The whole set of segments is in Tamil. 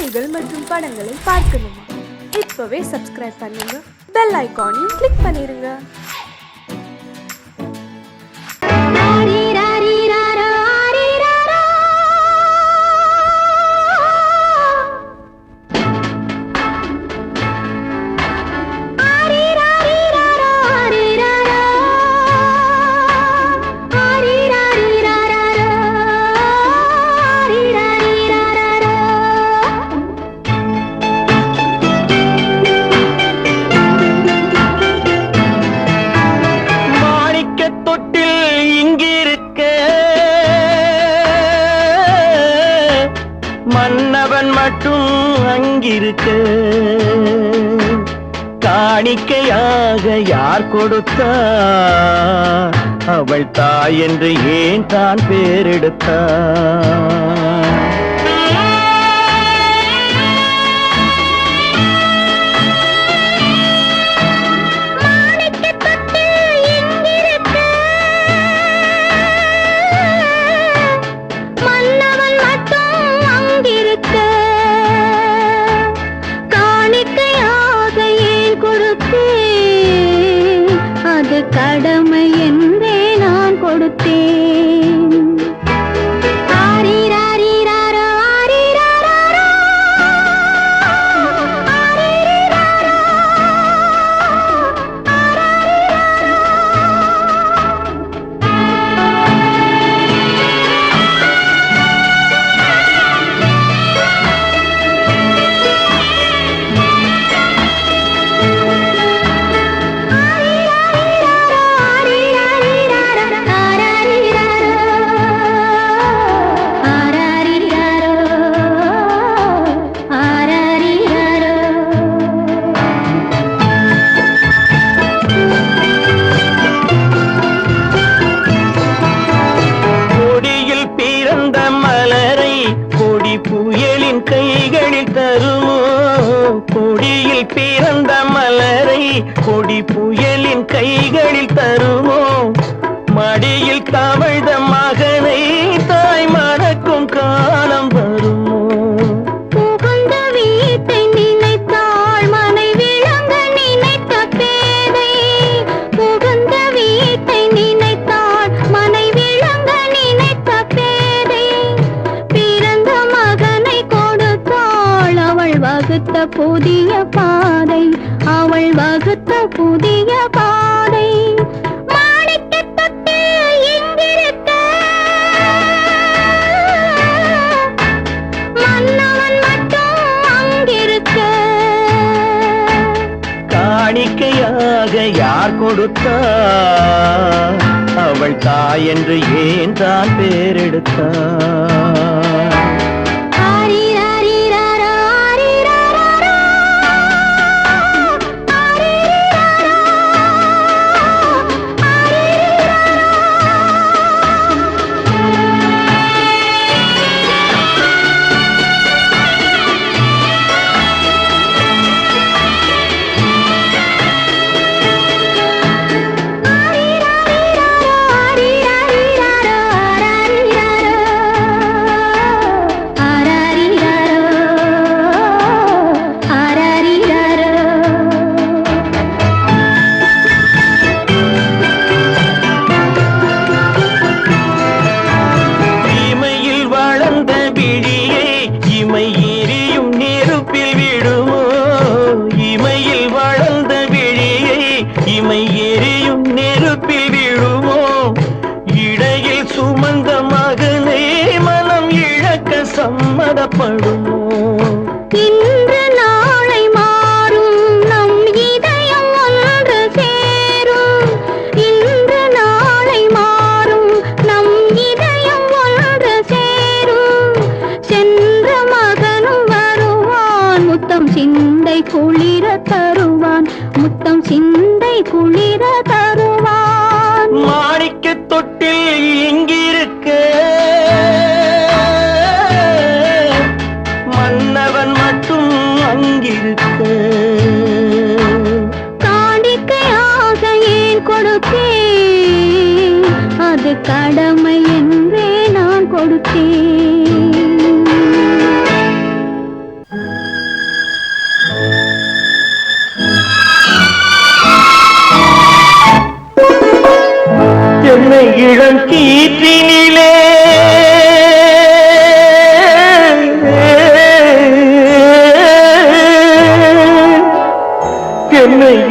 செய்திகள் மற்றும் படங்களை பார்க்கணுமா? இப்பவே சப்ஸ்கிரைப் பண்ணுங்க, பெல் ஐகானையும் கிளிக் பண்ணிருங்க. மன்னவன் மட்டும் அங்கிருக்க, காணிக்கையாக யார் கொடுத்தா? அவள் தாய் என்று ஏன் தான் பேரெடுத்தா? கடமை என்றே நான் கொடுத்தேன். புயலின் கைகளில் தருமோ? கொடியில் பிறந்த மலரை கொடி புயலின் கைகளில் தருமோ? மடியில் தவழ்ந்த மகனை தாய் மறக்கும் காலம் வருமோ? புகுந்த வீட்டை நினைத்தாள் மனை விளங்க நினைத்த பேதை. புகுந்த வீட்டை நினைத்தாள் மனை விளங்க நினைத்த பேதை. பிறந்த மகனை கொடுத்தாள் அவள் வகுத்த புதிய பாதை. அவள் வகுத்த புதிய பாதை. காணிக்கையாக யார் கொடுத்தா? அவள் தாய் என்று ஏன் தான் பேரெடுத்தா? இமை எரியும் நெருப்பில் விழுமோ? இடையில் சுமந்த மகனை மனம் இழக்க சம்மதப்படுமோ? இன்று நாளை மாறும் நம் இதயம் ஒன்று சேரும். இன்று நாளை மாறும் நம் இதயம் ஒன்று சேரும். சென்ற மகனும் வருவான், முத்தம் சிந்தை குளிர தருவான். முத்தம் சிந்தை குளிர தருவான். மாணிக்க தொட்டில் இங்கிருக்க, மன்னவன் மட்டும் அங்கிருக்க. காணிக்கையாக ஏன் கொடுத்தேன்? அது கடமை என்றே நான் கொடுத்தேன்.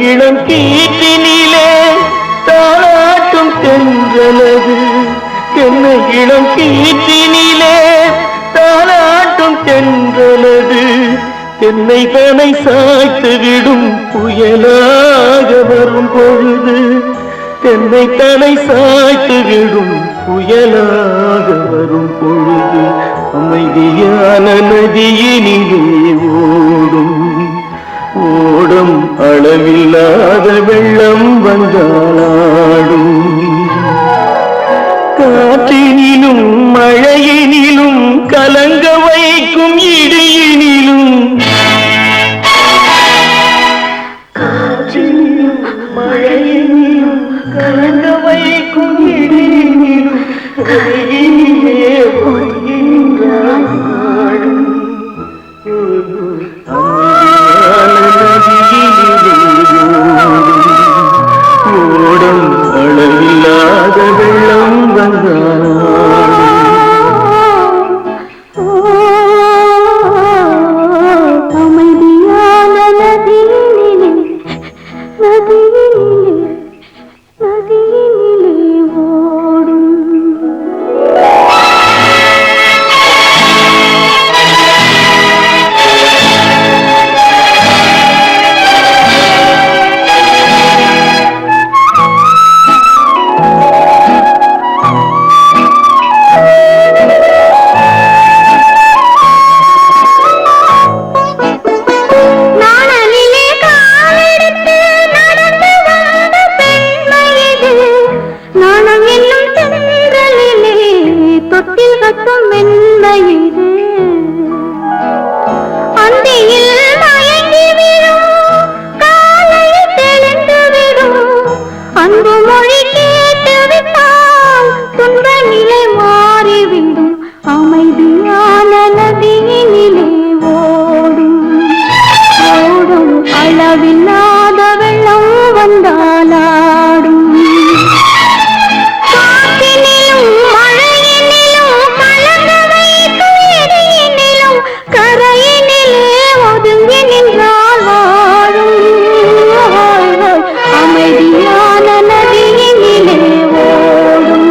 இளம் கீற்றினிலே தாளாட்டும் தென்றலது என்னை இளம் கீற்றினிலே தாளாட்டும் தென்றலது என்னை தனை சாய்த்து விடும் புயலாக வரும் பொழுது என்னை தனை சாய்த்து விடும் புயலாக வரும் பொழுது அமைதியான நதியினிலே ஓடும் ஓடும் அளவில்லாத வெள்ளம் வந்தாடும் காற்றினிலும் மழையினிலும் கலங்க வைக்கும் இடியினிலும் காற்றினிலும் மழையினிலும் கலங்க வைக்கும் இடியினிலும் கையினிலே பொய்கின்றாய் நாடும் ஓடும் அளவில்லாத வெள்ளம் அமைதியான நதியினிலே ஓடும் அமைதியான நதியினிலே ஓடும் ஓடும் அளவில்லாத வெள்ளம் வந்தாலாடும் காற்றினிலும் மழையினிலும் கலங்க வைக்கும் இடியினிலும் கரையினிலே ஒதுங்கி நின்றால் வாழும் அமைதியான நதியினிலே ஓடும்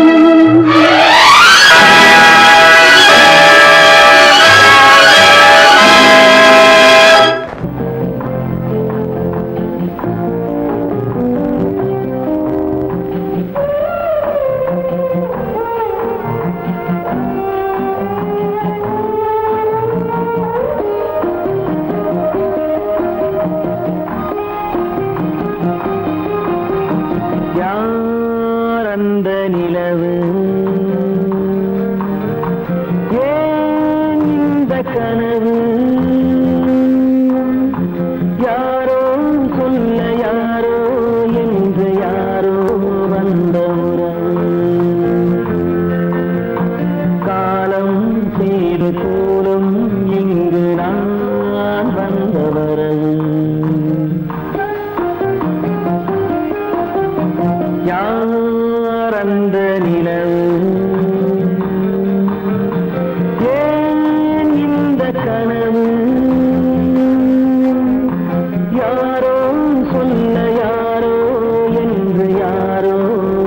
யார் அந்த நிலவு ஏன் இந்த கனவு யாரோ சொல்ல யாரோ என்று யாரோ வந்த காலம் செய்து கூறும் இங்கு நான் வந்தவரது யார் அந்த நிலவு ஏன் இந்த கனவு யாரோ சொல்ல யாரோ என்று யாரோ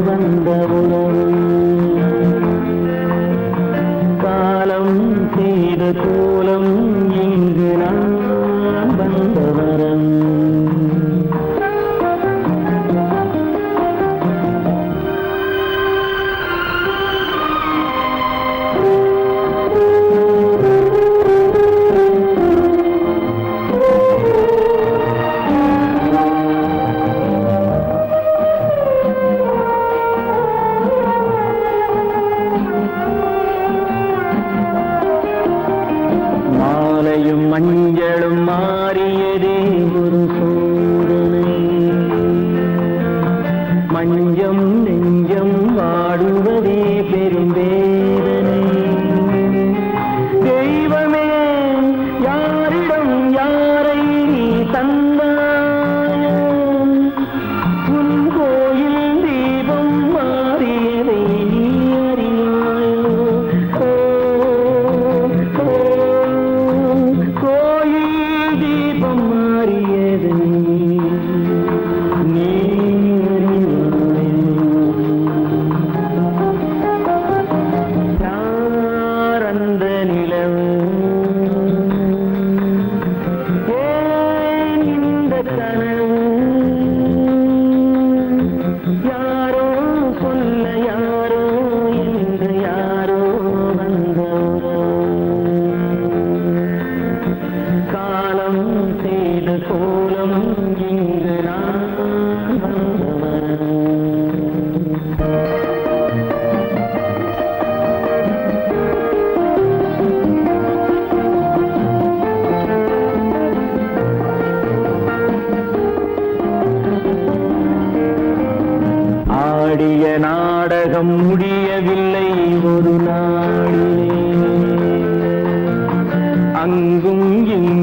வந்த உறவு காலம் செய்த கோலம் இங்கு நான் வந்தவரம் மாலையும் மஞ்சளும் மாறியதே ஒரு சோதனை மஞ்சம் நெஞ்சம் வாடுவதே பெரும் வேதனை தெய்வமே யாரிடம் யாரை நீ தந்தாயோ உன் கோயில் தீபம் மாறியதை நீ அறியாயோ கோயில் தீபம்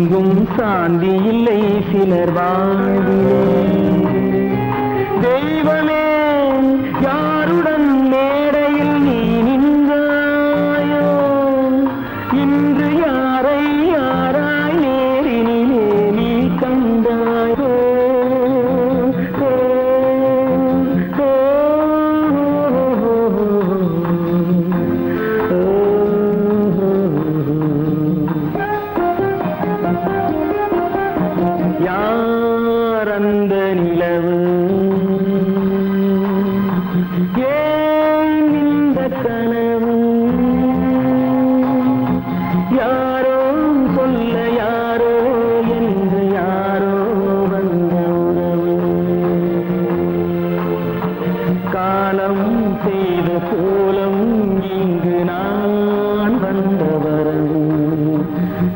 எங்கும் சாந்தி இல்லை சிலர் வாழ்விலே. தெய்வமே யாருடன் மேடையில் நீ நின்றாயோ, இன்று யாரை யாராய் நேரினிலே நீ கண்டாயோ. யார் அந்த நிலவு, ஏன் இந்த கனவு, யாரோ சொல்ல யாரோ என்று யாரோ வந்த உறவு. காலம் செய்த கோலம் இங்கு நான் வந்த வரவு,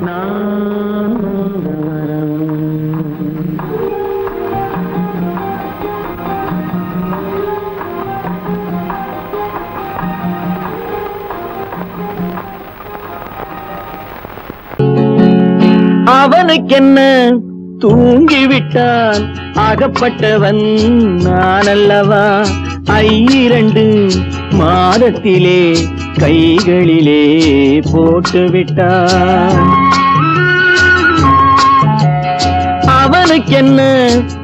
நான் வந்த வரவு. அவனுக்கென்ன தூங்கிவிட்டான், அகப்பட்டவன் நான் அல்லவா. 2 மாதத்திலே கைகளிலே போட்டுவிட்டான். அவனுக்கென்ன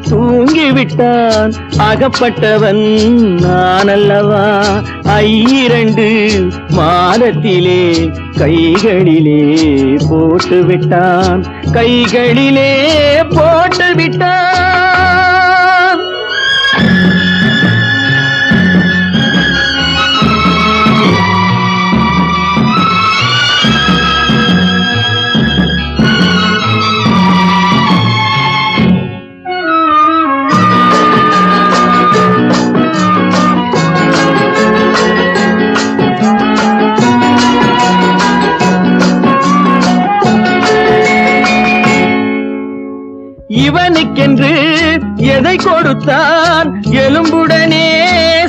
தூங்கிவிட்டான், அகப்பட்டவன் நான் அல்லவா. 2 மாதத்திலே கைகளிலே போட்டுவிட்டான், கைகளிலே போட்டுவிட்டான். இவனுக்கென்று எதை கொடுத்தான், எலும்புடனே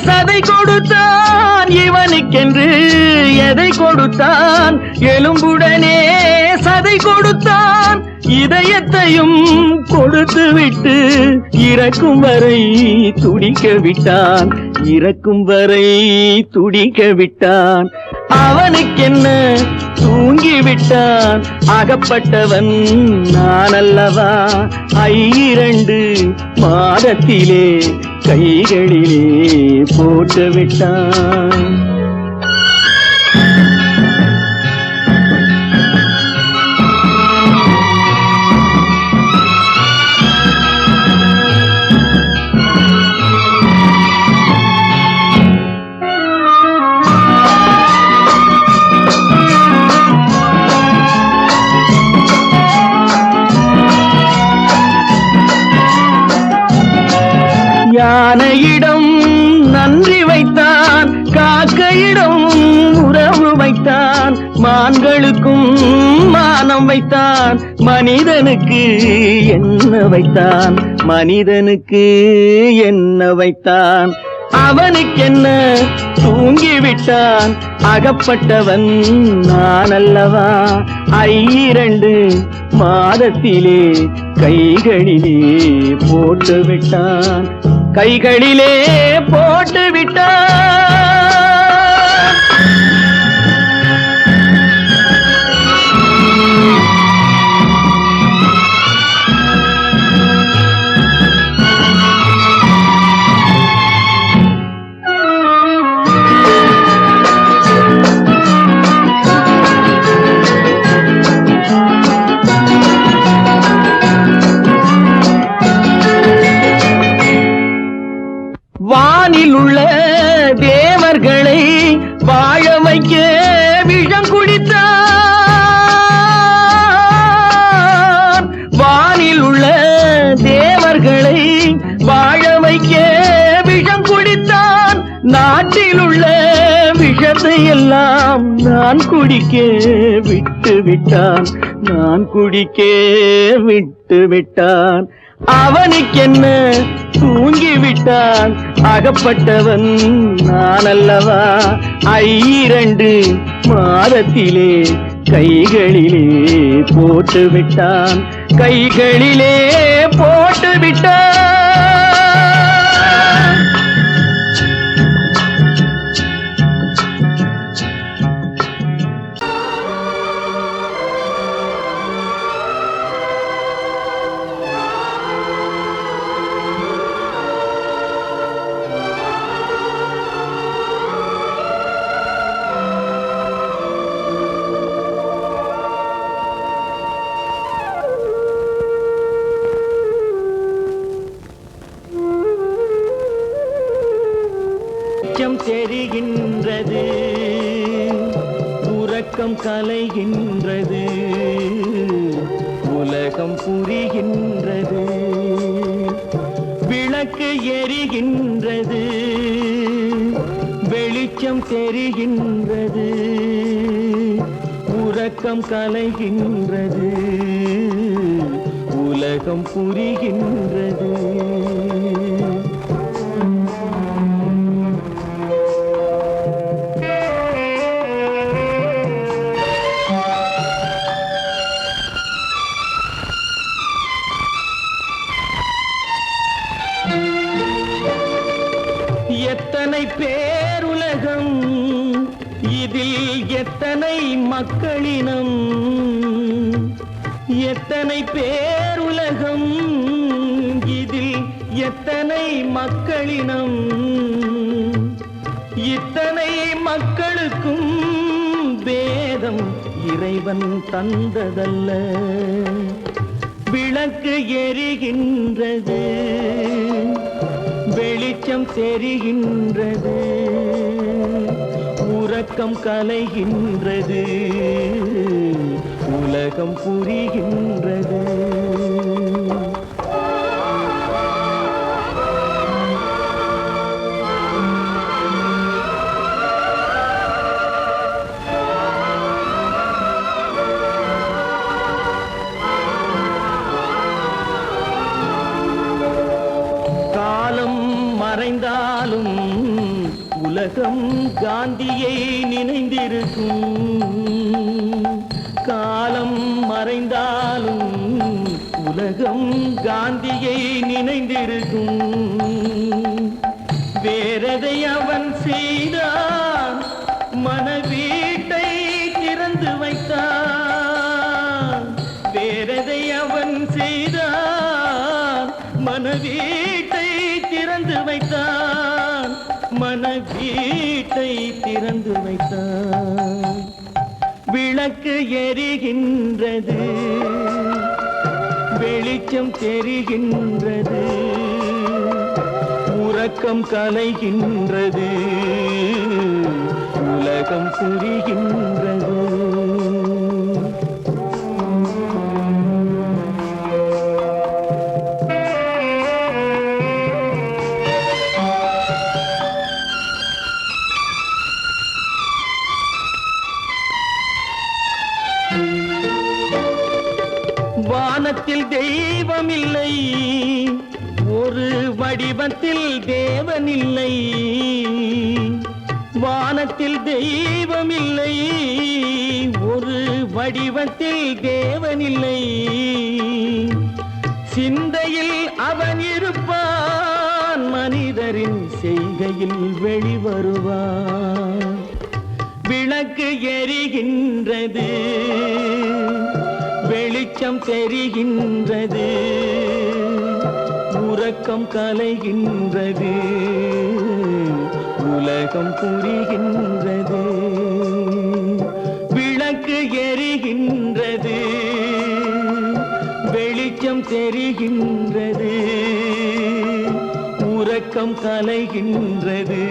சதை கொடுத்தான். இவனுக்கென்று எதை கொடுத்தான், எலும்புடனே சதை கொடுத்தான். இதயத்தையும் கொடுத்து விட்டு இறக்கும் வரை துடிக்க விட்டான், இறக்கும் வரை துடிக்க விட்டான். அவனுக்கென்ன தூங்கிவிட்டான், அகப்பட்டவன் நான் அல்லவா. 2 மாதத்திலே கைகளிலே போட்டுவிட்டான். யானையிடம் நன்றி வைத்தான், காக்கையிடம் உறவு வைத்தான். மான்களுக்கும் மானம் வைத்தான், மனிதனுக்கு என்ன வைத்தான், மனிதனுக்கு என்ன வைத்தான். அவனுக்கென்ன தூங்கிவிட்டான், அகப்பட்டவன் நான் அல்லவா. 2 மாதத்திலே கைகளிலே போட்டுவிட்டான், கைகளிலே போட்டுவிட்டான். வானில் உள்ள தேவர்களை வாழ வைக்க விஷம் குடித்தான். வானில் உள்ள தேவர்களை வாழ வைக்க விஷம் குடித்தான். நாட்டில் உள்ள விஷத்தை எல்லாம் நான் குடிக்க விட்டு விட்டான், நான் குடிக்க விட்டு விட்டான். அவனுக்கென்ன தூங்கிவிட்டான், அகப்பட்டவன் நான் அல்லவா. 2 மாதத்திலே கைகளிலே போட்டு விட்டான், கைகளிலே போட்டு விட்டான். தெரிகின்றது, உறக்கம் கலைகின்றது, உலகம் புரிகின்றது, விளக்கு எரிகின்றது, வெளிச்சம் தெரிகின்றது, உறக்கம் கலைகின்றது, உலகம் புரிகின்றது. எத்தனை பேருலகம், இதில் எத்தனை மக்களினம், எத்தனை பேருலகம், இதில் எத்தனை மக்களினம், இத்தனை மக்களுக்கும் வேதம் இறைவன் தந்ததல்ல. விளக்கு எரிகின்றது, வெளிச்சம் தெரிகின்றது, உறக்கம் கலைகின்றது, உலகம் புரிகின்றது. காலம் மறைந்தாலும் உலகம் காந்தியை நினைந்திருக்கும். காலம் மறைந்தாலும் உலகம் காந்தியை நினைந்திருக்கும். வேறெதை அவன் செய்தான், மனவீட்டை திறந்து வைத்தான். வேறெதை அவன் செய்தான், மனவீட்டை திறந்து வைத்தான், மனவீட்டை திறந்து வைத்தான். விளக்கு எரிகின்றது, வெளிச்சம் தெரிகின்றது, உறக்கம் கலைகின்றது, உலகம் புரிகின்றது. வானத்தில் தெய்வமில்லை, ஒரு வடிவத்தில் தேவனில்லை. வானத்தில் தெய்வமில்லை, ஒரு வடிவத்தில் தேவனில்லை. சிந்தையில் அவன் இருப்பான், மனிதரின் செய்கையில் வெளிவருவான். விளக்கு எரிகின்றது, வெளிச்சம் தெரிகின்றது, உறக்கம் கலைகின்றது, உலகம் புரிகின்றது. விளக்கு எரிகின்றது, வெளிச்சம் தெரிகின்றது, உறக்கம் கலைகின்றது,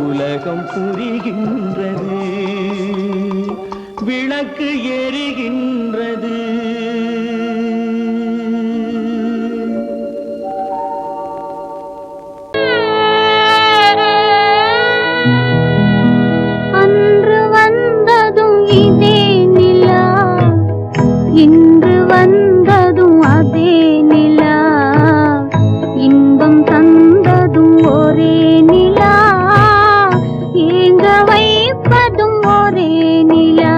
உலகம் புரிகின்றது. விளக்கு எரிகின்றது. அன்று வந்ததும் இதே நிலா, இன்று வந்ததும் அதே நிலா, இன்பம் தந்ததும் ஒரே நிலா, ஏங்க வைப்பதும் ஒரே நிலா.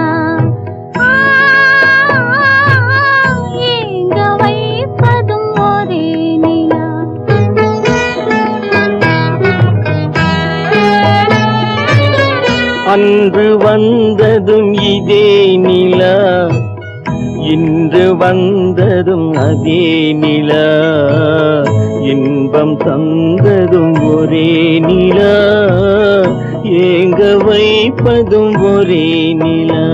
இன்று வந்ததும் அதே நிலா, இன்பம் தந்ததும் ஒரே நிலா, ஏங்க வைப்பதும் ஒரே நிலா.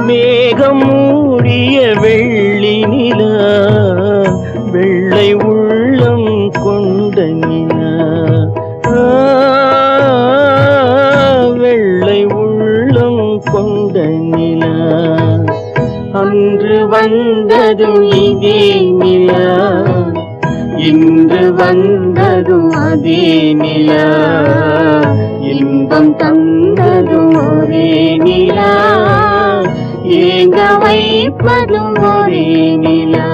மேகம் மூடிய வெள்ளி நிலா, வெள்ளை உள்ளம் கொண்ட நிலா, வெள்ளை உள்ளம் கொண்ட நிலா. அன்று வந்ததும் இதே நிலா, இன்று வந்ததும் அதே நிலா, இன்பம் தந்ததும் ஒரே நிலா, ஏங்க வைப்பதும் ஒரே நிலா.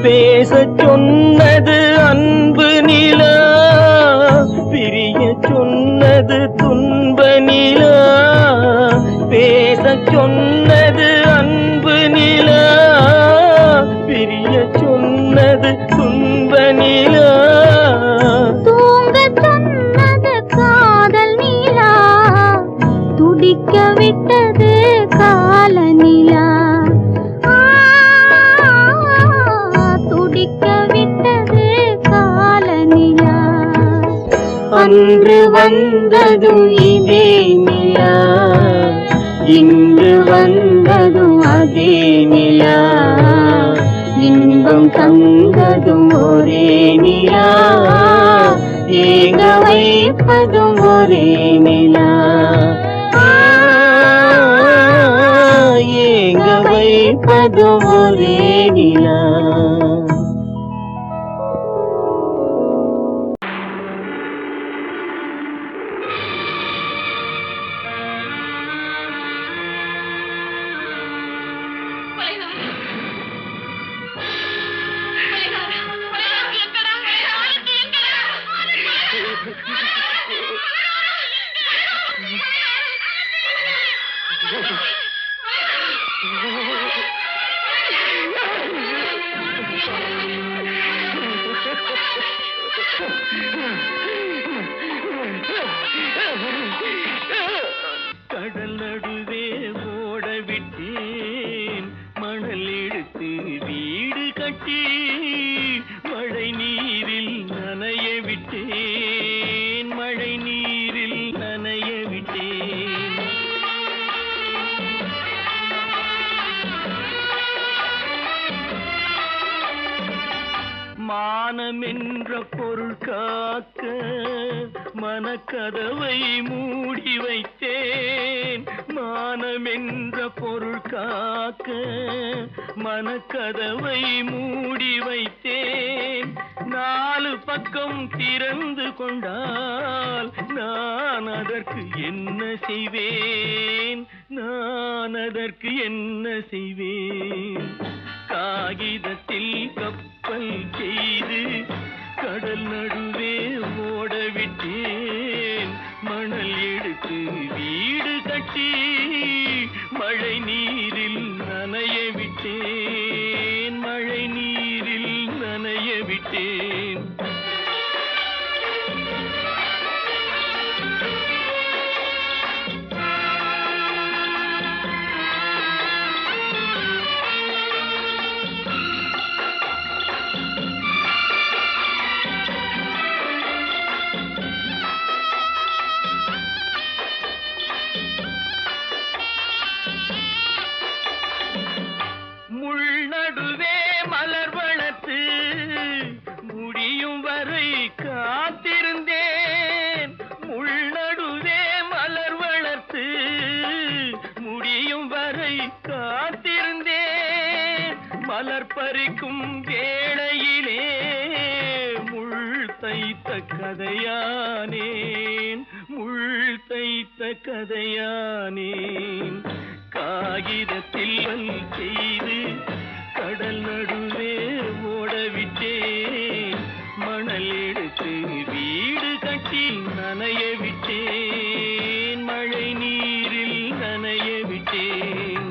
பேசச் சொன்னது அன்பு நிலா, பிரிய சொன்னது துன்ப நிலா. பேசச் சொன்னது அன்பு நிலா, பிரிய சொன்னது துன்ப நிலா. தூங்கச் சொன்னது காதல் நிலா, துடிக்க விட்டது கால நிலா. துடிக்க விட்டது கால நிலா. அன்று வந்ததும் இதே நிலா, இன்று வந்ததும் அதே நிலா, இன்பம் தந்ததும் ஒரே நிலா, ஏங்க வைப்பதும் ஒரே நிலா. ஏங்க வைப்பதும் ஒரே நிலா. கடல் நடுவே ஓட விட்டேன், மணல் எடுத்து வீடு கட்டி, மழை நீரில் நனைய விட்டேன், மழை நீரில் நனைய விட்டேன். மானம் என்ற பொருள் காக்க மனக்கதவை மூடி வைத்தேன், மானம் என்ற பொருள் காக்க மனக்கதவை மூடி வைத்தேன். நாலு பக்கம் திறந்து கொண்டால் நான் அதற்கு என்ன செய்வேன், நான் அதற்கு என்ன செய்வேன். காகிதத்தில் கப்பல் செய்து கடல் நடுவே ஓட விட்டேன், மணல் எடுத்து வீடு கட்டி, மழை நீரில் நனைய விட்டேன், மழை நீரில் நனைய விட்டேன். பறிக்கும் வேளையிலே முள் தைத்த கதையானேன், முள் தைத்த கதையானேன். காகிதத்தில் செய்து கடல் நடுவே ஓடவிட்டேன், மணல் எடுத்து வீடு கட்டி நனைய விட்டேன், மழை நீரில் நனைய விட்டேன்.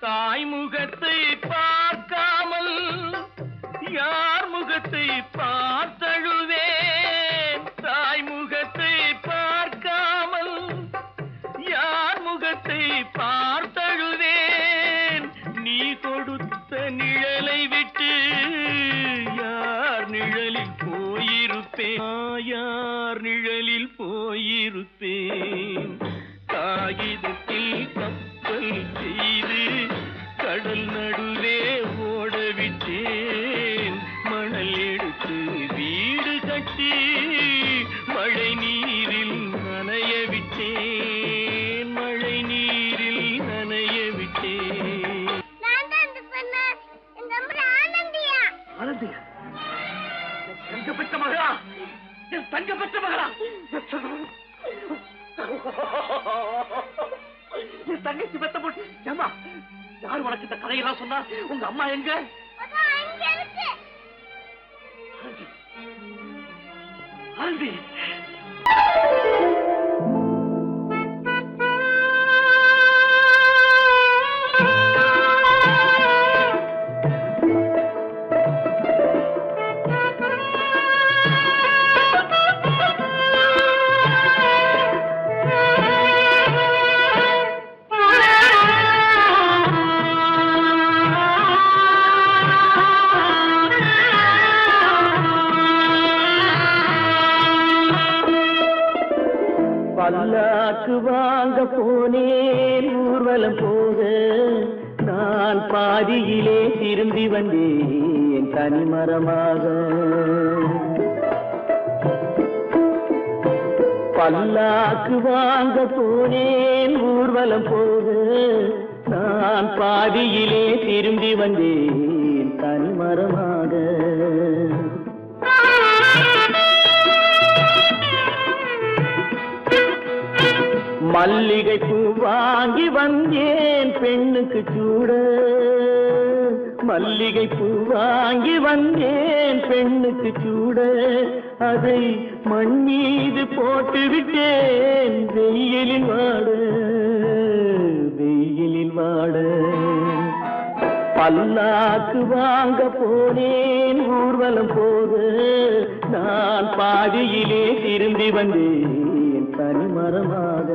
தாய்முகத்தை பார்க்காமல் யார் முகத்தை பார்த்தழுவேன், தாய்முகத்தை பார்க்காமல் யார் முகத்தை பார்த்தழுவேன். நீ கொடுத்த நிழலை விட்டு யார் நிழலில் போயிருப்பேன், யார் நிழலில் போயிருப்பேன். காகிதத்தில் கப்பல் செய்து கடல் நடுவே ஓடவிட்டேன், மணல் எடுத்து வீடு கட்டி மழை நீரில் நனைய விட்டேன், மழை நீரில் நனைய விட்டேன். ஆனந்தியா, என் தங்க பெற்ற மகளா, என் தங்க பெற்ற மகளா, என் தங்கச்சி பெத்த போட்டு ஏமா, யார் உனக்கு இந்த கதையெல்லாம் சொன்னா? உங்க அம்மா எங்க? ஆனந்தி, பல்லாக்கு வாங்க போனேன் ஊர்வலம் போக, நான் பாதியிலே திரும்பி வந்தேன் தனிமரமாக. பல்லாக்கு வாங்க போனேன் ஊர்வலம் போக, நான் பாதியிலே திரும்பி வந்தேன் தனிமரமாக. மல்லிகை பூ வாங்கி வந்தேன் பெண்ணுக்கு சூட, மல்லிகை பூ வாங்கி வந்தேன் பெண்ணுக்கு சூட, அதை மண் மீது போட்டு விட்டேன் வெயிலில் வாட, வெயிலில் வாட. பல்லாக்கு வாங்க போனேன் ஊர்வலம் போக, நான் பாதியிலே திரும்பி வந்தேன் தனிமரமாக.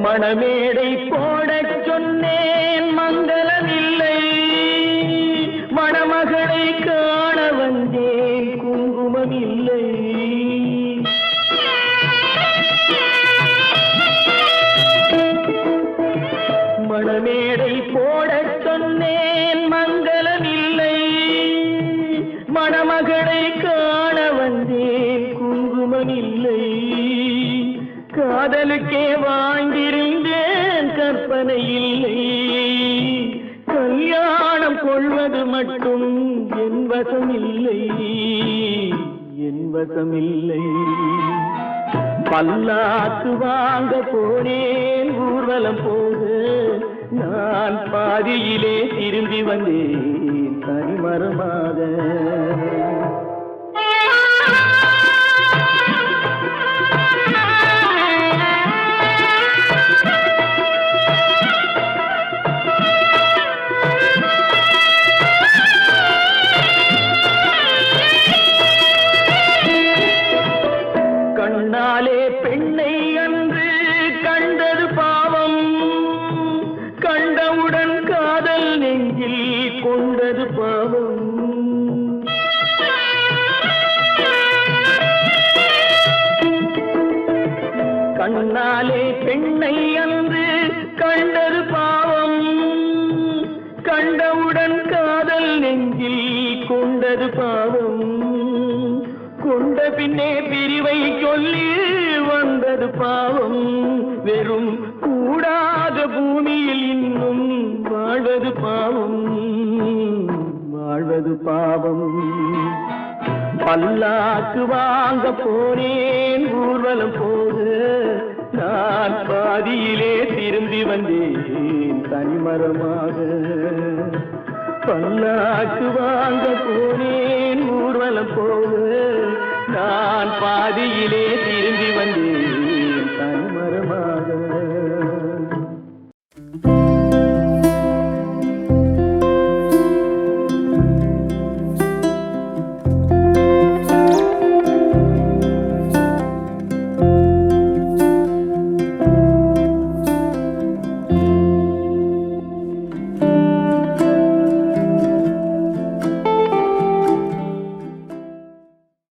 மணமேடை போடச் சொன்னேன் மங்களமில்லை, மணமகளை காண வந்தேன் குங்குமமில்லை. மணமேடை போடச் சொன்னேன் மங்களமில்லை, மணமகளை காண வந்தேன் குங்குமமில்லை. காதலுக்கே வாங்கியிருந்தேன் கற்பனை இல்லை, கல்யாணம் கொள்வது மட்டும் என் வசமில்லை, என் வசமில்லை. பல்லாக்கு வாங்க போனேன் ஊர்வலம் போக, நான் பாதியிலே திரும்பி வந்தேன் தனிமரமாக. நெஞ்சில் கொண்டது பாவம். கண்ணாலே பெண்ணை அன்று கண்டது பாவம். கண்டவுடன் காதல் நெஞ்சில் கொண்டது பாவம். கொண்ட பின்னே பிரிவை சொல்லி வந்தது பாவம். வெறும் கூடாத பூமியில் இன்னும் வாழ்வது பாவம், வாழ்வது பாவம். பல்லாக்கு வாங்க போனேன் ஊர்வலம் போக, நான் பாதியிலே திரும்பி வந்தேன் தனிமரமாக. பல்லாக்கு வாங்க போனேன் ஊர்வலம் போக, நான் பாதியிலே திரும்பி வந்தேன்